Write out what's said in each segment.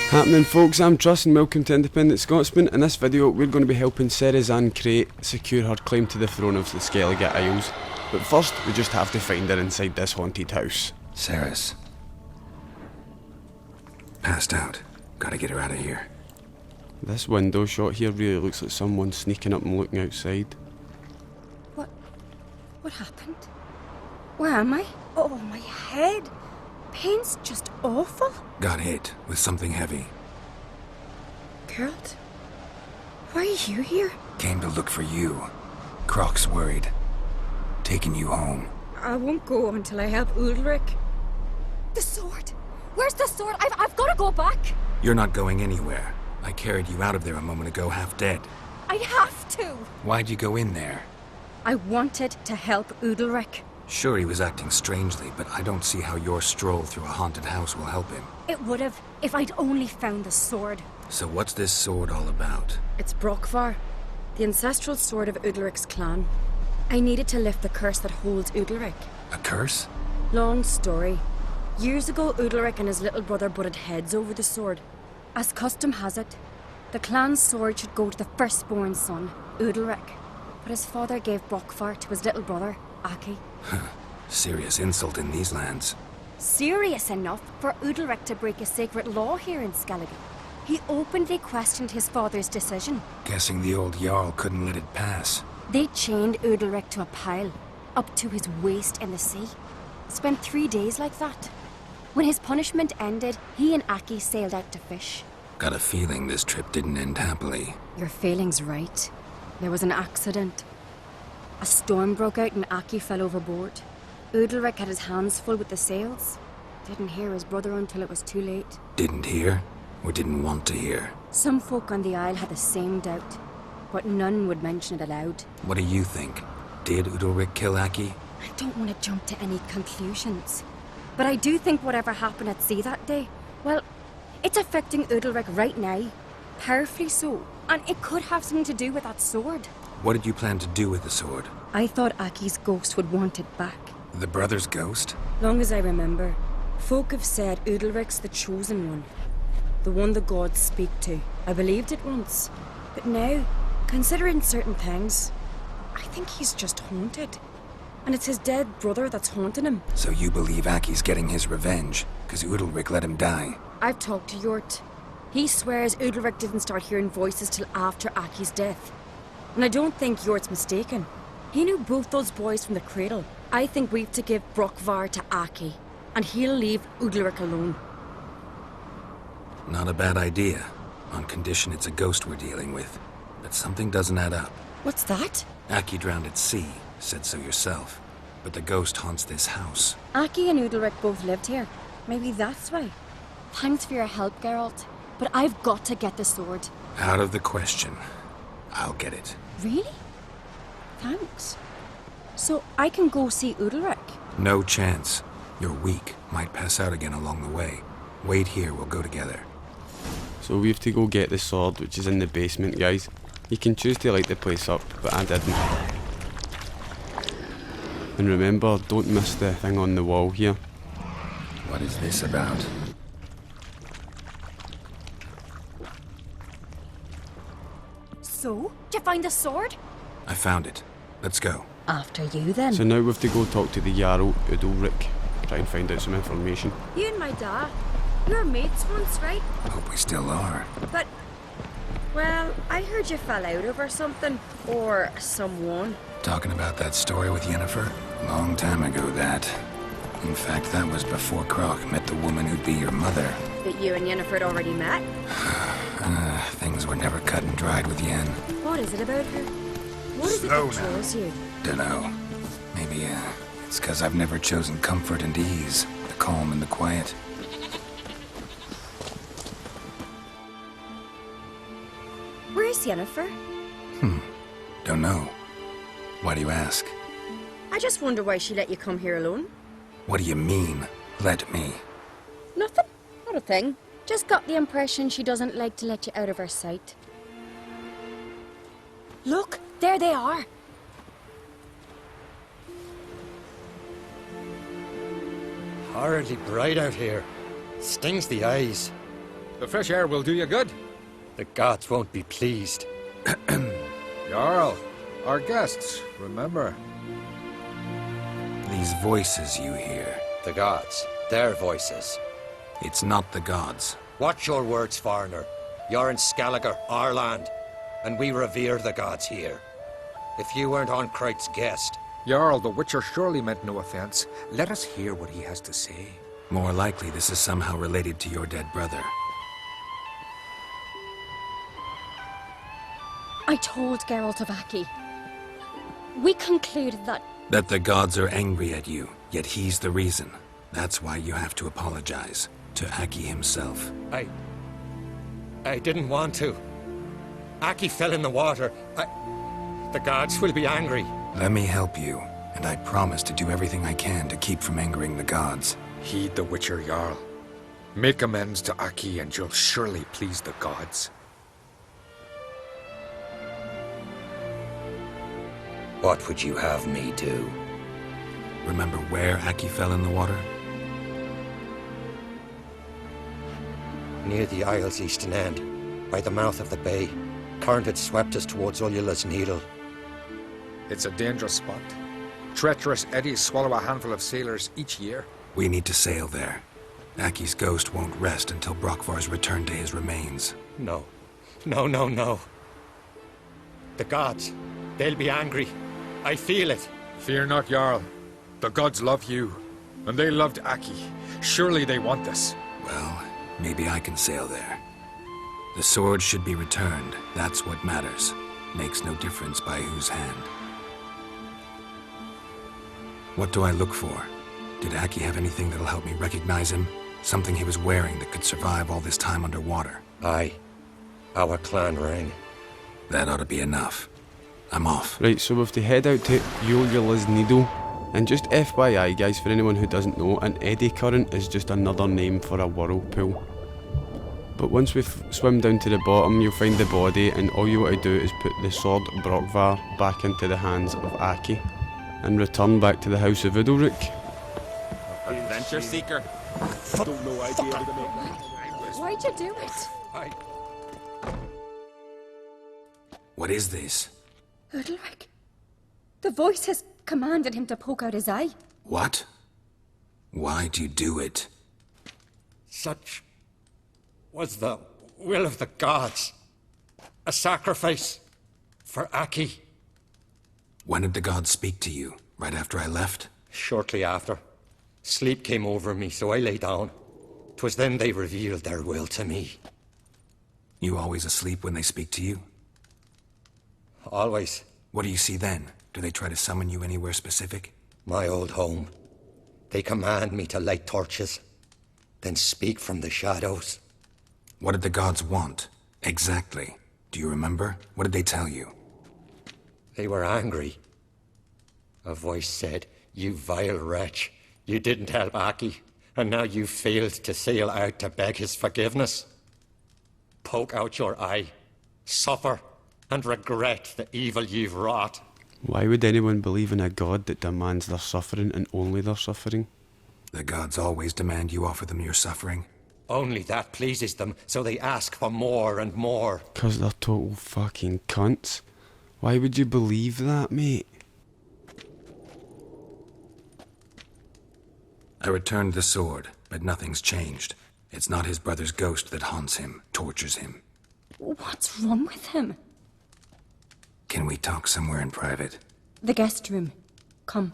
Happening folks, I'm Truss and welcome to Independent Scotsman. In this video we're going to be helping Cerys and Craite secure her claim to the throne of the Skellige Isles. But first we just have to find her inside this haunted house. Cerys. Passed out. Gotta get her out of here. This window shot here really looks like someone sneaking up and looking outside. What happened? Where am I? Oh, my head. Pain's just awful. Got hit with something heavy. Geralt? Why are you here? Came to look for you. Croc's worried. Taking you home. I won't go until I help Udalryk. The sword! Where's the sword? I've got to go back! You're not going anywhere. I carried you out of there a moment ago half dead. I have to! Why'd you go in there? I wanted to help Udalryk. Sure, he was acting strangely, but I don't see how your stroll through a haunted house will help him. It would have, if I'd only found the sword. So what's this sword all about? It's Brockvar, the ancestral sword of Udalryk's clan. I needed to lift the curse that holds Udalryk. A curse? Long story. Years ago, Udalryk and his little brother butted heads over the sword. As custom has it, the clan's sword should go to the firstborn son, Udalryk. But his father gave Brockvar to his little brother, Aki. Serious insult in these lands. Serious enough for Udalryk to break a sacred law here in Skellige. He openly questioned his father's decision. Guessing the old Jarl couldn't let it pass. They chained Udalryk to a pile, up to his waist in the sea. Spent 3 days like that. When his punishment ended, he and Aki sailed out to fish. Got a feeling this trip didn't end happily. Your feeling's right. There was an accident. A storm broke out and Aki fell overboard. Udalryk had his hands full with the sails. Didn't hear his brother until it was too late. Didn't hear? Or didn't want to hear? Some folk on the Isle had the same doubt, but none would mention it aloud. What do you think? Did Udalryk kill Aki? I don't want to jump to any conclusions. But I do think whatever happened at sea that day, well, it's affecting Udalryk right now. Powerfully so. And it could have something to do with that sword. What did you plan to do with the sword? I thought Aki's ghost would want it back. The brother's ghost? Long as I remember, folk have said Udalryk's the chosen one. The one the gods speak to. I believed it once. But now, considering certain things, I think he's just haunted. And it's his dead brother that's haunting him. So you believe Aki's getting his revenge, because Udalryk let him die? I've talked to Yort. He swears Udalryk didn't start hearing voices till after Aki's death. And I don't think Yort's mistaken. He knew both those boys from the cradle. I think we've to give Brockvar to Aki, and he'll leave Udalryk alone. Not a bad idea, on condition it's a ghost we're dealing with. But something doesn't add up. What's that? Aki drowned at sea, said so yourself. But the ghost haunts this house. Aki and Udalryk both lived here. Maybe that's why. Thanks for your help, Geralt. But I've got to get the sword. Out of the question. I'll get it. Really? Thanks. So I can go see Udalryk? No chance. You're weak. Might pass out again along the way. Wait here, we'll go together. So we have to go get the sword, which is in the basement, guys. You can choose to light the place up, but I didn't. And remember, don't miss the thing on the wall here. What is this about? So? Did you find the sword? I found it. Let's go. After you, then. So now we have to go talk to the Jarl, Udalryk. Try and find out some information. You and my dad, you were mates once, right? I hope we still are. But, well, I heard you fell out over something. Or someone. Talking about that story with Yennefer? Long time ago, that. In fact, that was before Croc met the woman who'd be your mother. That you and Yennefer had already met? Things were never cut and dried with Yen. What is it about her? What is it that draws you? Dunno. Maybe, it's 'cause I've never chosen comfort and ease. The calm and the quiet. Where's Yennefer? Don't know. Why do you ask? I just wonder why she let you come here alone. What do you mean, let me? Nothing. Not a thing. Just got the impression she doesn't like to let you out of her sight. Look, there they are. Horridly bright out here. Stings the eyes. The fresh air will do you good. The gods won't be pleased. Jarl, our guests, remember. These voices you hear, The gods, their voices. it's not the gods. Watch your words, foreigner. You're in Skellige, our land, and we revere the gods here. If you weren't on Craite's guest, Jarl, the Witcher surely meant no offense. Let us hear what he has to say. More likely this is somehow related to your dead brother. I told Geralt of Aki. We concluded that... That the gods are angry at you, yet he's the reason. That's why you have to apologize. To Aki himself. I didn't want to. Aki fell in the water. The gods will be angry. Let me help you, and I promise to do everything I can to keep from angering the gods. Heed the Witcher, Jarl. Make amends to Aki and you'll surely please the gods. What would you have me do? Remember where Aki fell in the water? Near the Isle's eastern end, by the mouth of the bay. Current had swept us towards Uldalryk's Needle. It's a dangerous spot. Treacherous eddies swallow a handful of sailors each year. We need to sail there. Aki's ghost won't rest until Brockvar's returned to his remains. No. No. The gods, they'll be angry. I feel it. Fear not, Jarl. The gods love you, and they loved Aki. Surely they want this. Well, maybe I can sail there. The sword should be returned. That's what matters. Makes no difference by whose hand. What do I look for? Did Aki have anything that'll help me recognize him? Something he was wearing that could survive all this time underwater? Aye. Our clan ring. That ought to be enough. I'm off. Right, so we have to head out to Uldalryk's Needle. And just FYI guys, for anyone who doesn't know, an eddy current is just another name for a whirlpool. But once we swim down to the bottom, you'll find the body, and all you want to do is put the sword Brockvar back into the hands of Aki, and return back to the House of Udalryk. Adventure seeker. Why'd you do it? What is this? Udalryk. The voice has commanded him to poke out his eye. What? Why'd you do it? Such was the will of the gods. A sacrifice for Aki. When did the gods speak to you? Right after I left? Shortly after. Sleep came over me, so I lay down. 'Twas then they revealed their will to me. You always asleep when they speak to you? Always. What do you see then? Do they try to summon you anywhere specific? My old home. They command me to light torches, then speak from the shadows. What did the gods want? Exactly. Do you remember? What did they tell you? They were angry. A voice said, "You vile wretch, you didn't help Aki, and now you failed to sail out to beg his forgiveness. Poke out your eye, suffer, and regret the evil you've wrought." Why would anyone believe in a god that demands their suffering and only their suffering? The gods always demand you offer them your suffering. Only that pleases them, so they ask for more and more. 'Cause they're total fucking cunts. Why would you believe that, mate? I returned the sword, but nothing's changed. It's not his brother's ghost that haunts him, tortures him. What's wrong with him? Can we talk somewhere in private? The guest room. Come.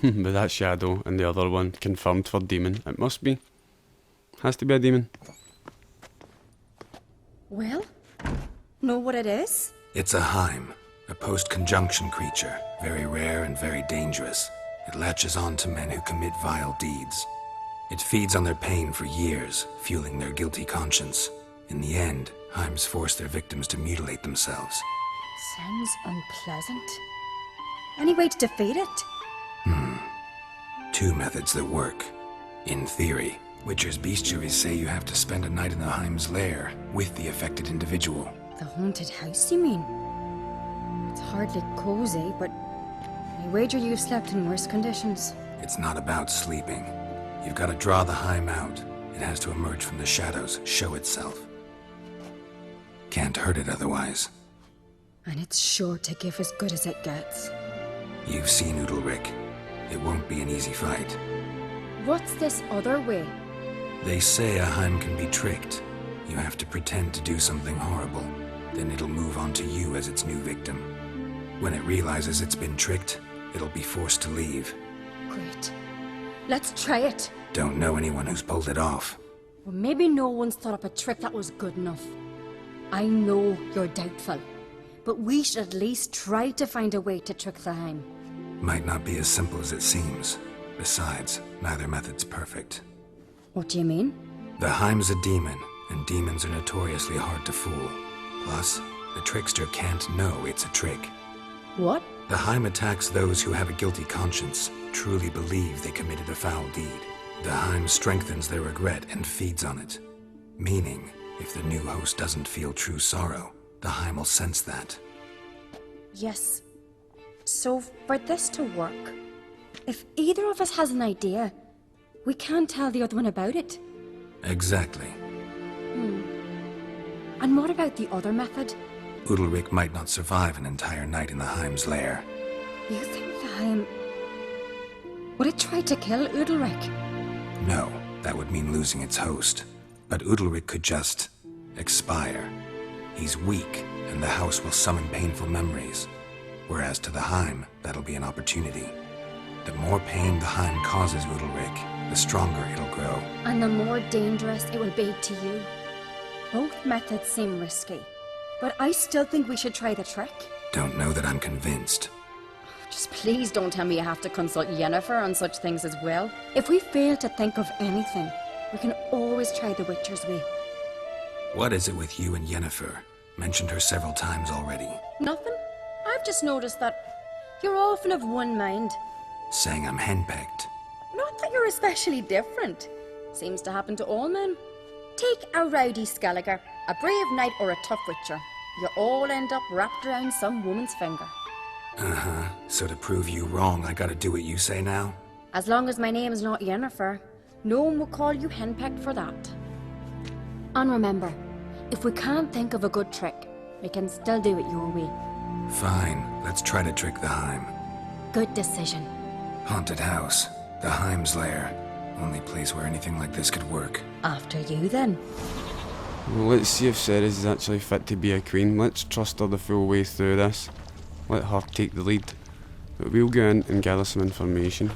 But that shadow and the other one confirmed for demon. It must be. Has to be a demon. Well, know what it is? It's a hime, a post-conjunction creature, very rare and very dangerous. It latches on to men who commit vile deeds. It feeds on their pain for years, fueling their guilty conscience. In the end, himes force their victims to mutilate themselves. Sounds unpleasant. Any way to defeat it? Two methods that work. In theory, Witcher's bestiaries say you have to spend a night in the hime's lair with the affected individual. The haunted house, you mean? It's hardly cozy, but I wager you've slept in worse conditions. It's not about sleeping. You've got to draw the hime out. It has to emerge from the shadows, show itself. Can't hurt it otherwise. And it's sure to give as good as it gets. You've seen Udalryk. It won't be an easy fight. What's this other way? They say a hime can be tricked. You have to pretend to do something horrible. Then it'll move on to you as its new victim. When it realizes it's been tricked, it'll be forced to leave. Great. Let's try it. Don't know anyone who's pulled it off. Well, maybe no one's thought up a trick that was good enough. I know you're doubtful, but we should at least try to find a way to trick the hime. Might not be as simple as it seems. Besides, neither method's perfect. What do you mean? The hime's a demon, and demons are notoriously hard to fool. Plus, the trickster can't know it's a trick. What? The hime attacks those who have a guilty conscience, truly believe they committed a foul deed. The hime strengthens their regret and feeds on it. Meaning, if the new host doesn't feel true sorrow, the hime will sense that. Yes. So, for this to work, if either of us has an idea, we can't tell the other one about it. Exactly. And what about the other method? Udalryk might not survive an entire night in the hime's lair. You think the hime... would it try to kill Udalryk? No, that would mean losing its host. But Udalryk could just expire. He's weak, and the house will summon painful memories. Whereas to the hime, that'll be an opportunity. The more pain the hime causes Udalryk, the stronger it'll grow. And the more dangerous it will be to you. Both methods seem risky, but I still think we should try the trick. Don't know that I'm convinced. Just please don't tell me you have to consult Yennefer on such things as well. If we fail to think of anything, we can always try the Witcher's way. What is it with you and Yennefer? Mentioned her several times already. Nothing. I've just noticed that you're often of one mind. Saying I'm henpecked. Not that you're especially different. Seems to happen to all men. Take a rowdy Skellige, a brave knight or a tough witcher. You all end up wrapped around some woman's finger. Uh-huh. So to prove you wrong, I gotta do what you say now? As long as my name's not Yennefer, no one will call you henpecked for that. And remember, if we can't think of a good trick, we can still do it your way. Fine, let's try to trick the hime. Good decision. Haunted house. The hime's lair. Only place where anything like this could work. After you then. Well, let's see if Cerys is actually fit to be a queen. Let's trust her the full way through this. Let her take the lead. But we'll go in and gather some information.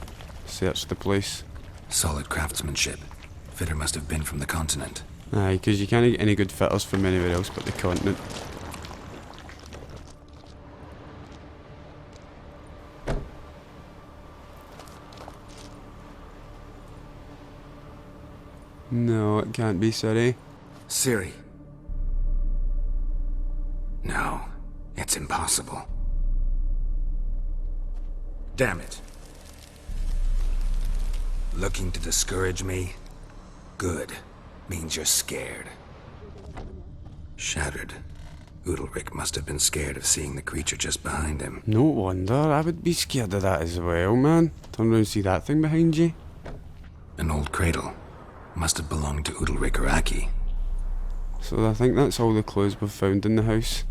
Search the place. Solid craftsmanship. Fitter must have been from the continent. Aye, because you can't get any good fitters from anywhere else but the continent. No, it can't be Cerys. Ciri. No, it's impossible. Damn it. Looking to discourage me? Good. Means you're scared. Shattered. Udalryk must have been scared of seeing the creature just behind him. No wonder, I would be scared of that as well, man. Turn around and see that thing behind you. An old cradle. Must have belonged to Udalryk or Aki. So I think that's all the clues we've found in the house.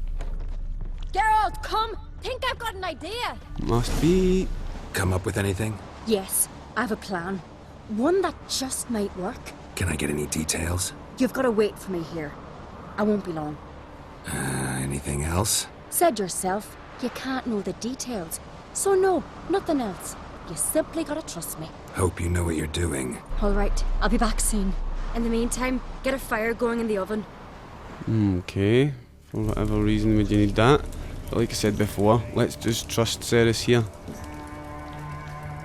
Geralt, come! Think I've got an idea! Must be... Come up with anything? Yes, I have a plan. One that just might work. Can I get any details? You've got to wait for me here. I won't be long. Anything else? Said yourself, you can't know the details. So no, nothing else. You simply gotta trust me. Hope you know what you're doing. Alright, I'll be back soon. In the meantime, get a fire going in the oven. Okay, for whatever reason would you need that? But like I said before, let's just trust Cerys here.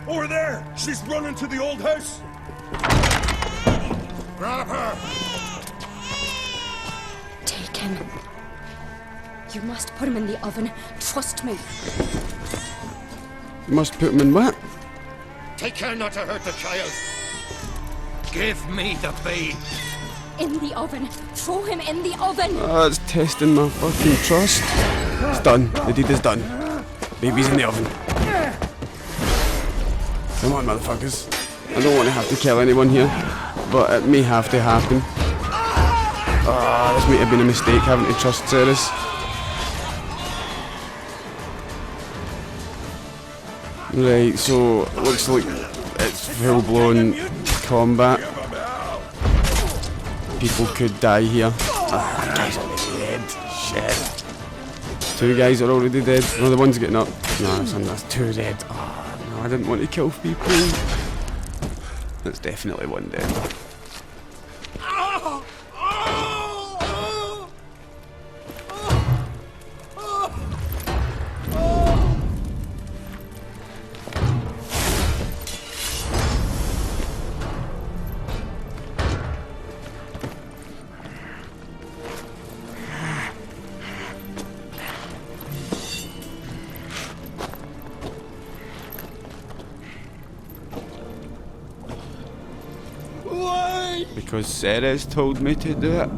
Over there! She's running to the old house! Grab her! Take him. You must put him in the oven. Trust me. You must put him in what? Take care not to hurt the child. Give me the babe. In the oven. Throw him in the oven. Oh, it's testing my fucking trust. It's done. The deed is done. Baby's in the oven. Come on, motherfuckers. I don't want to have to kill anyone here, but it may have to happen. This might have been a mistake having to trust Cerys. Right, so it looks like it's full-blown combat. People could die here. That guy's already dead. Shit. 2 guys are already dead. No, the one's getting up. No, that's 2 dead. Oh, no, I didn't want to kill people. That's definitely 1 dead. Because Cerys told me to do it.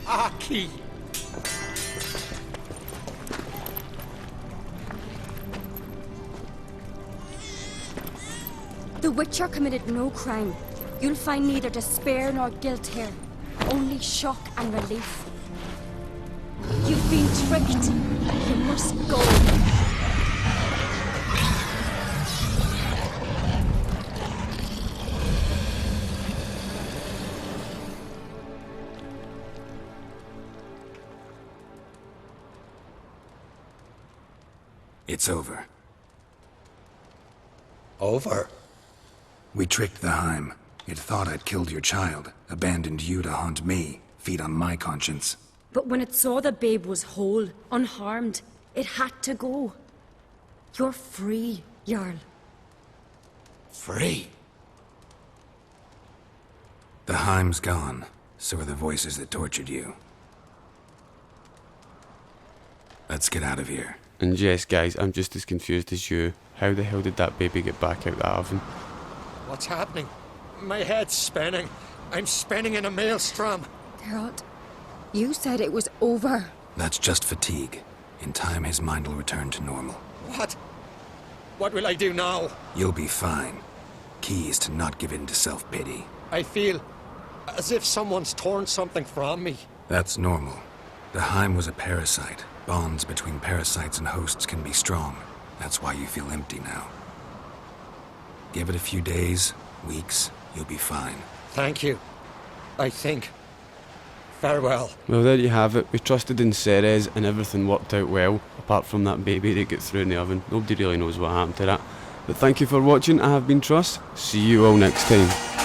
Aki! The Witcher committed no crime. You'll find neither despair nor guilt here, only shock and relief. You've been tricked. You must go. It's over. Over? We tricked the hime. It thought I'd killed your child, abandoned you to haunt me, feed on my conscience. But when it saw the babe was whole, unharmed, it had to go. You're free, Jarl. Free? The hime's gone, so are the voices that tortured you. Let's get out of here. And yes, guys, I'm just as confused as you. How the hell did that baby get back out the oven? What's happening? My head's spinning. I'm spinning in a maelstrom. Geralt, you said it was over. That's just fatigue. In time, his mind will return to normal. What? What will I do now? You'll be fine. Key is to not give in to self-pity. I feel as if someone's torn something from me. That's normal. The hime was a parasite. Bonds between parasites and hosts can be strong. That's why you feel empty now. Give it a few days, weeks, you'll be fine. Thank you. I think. Farewell. Well, there you have it. We trusted in Cerys and everything worked out well, apart from that baby that got through in the oven. Nobody really knows what happened to that. But thank you for watching. I have been Truss. See you all next time.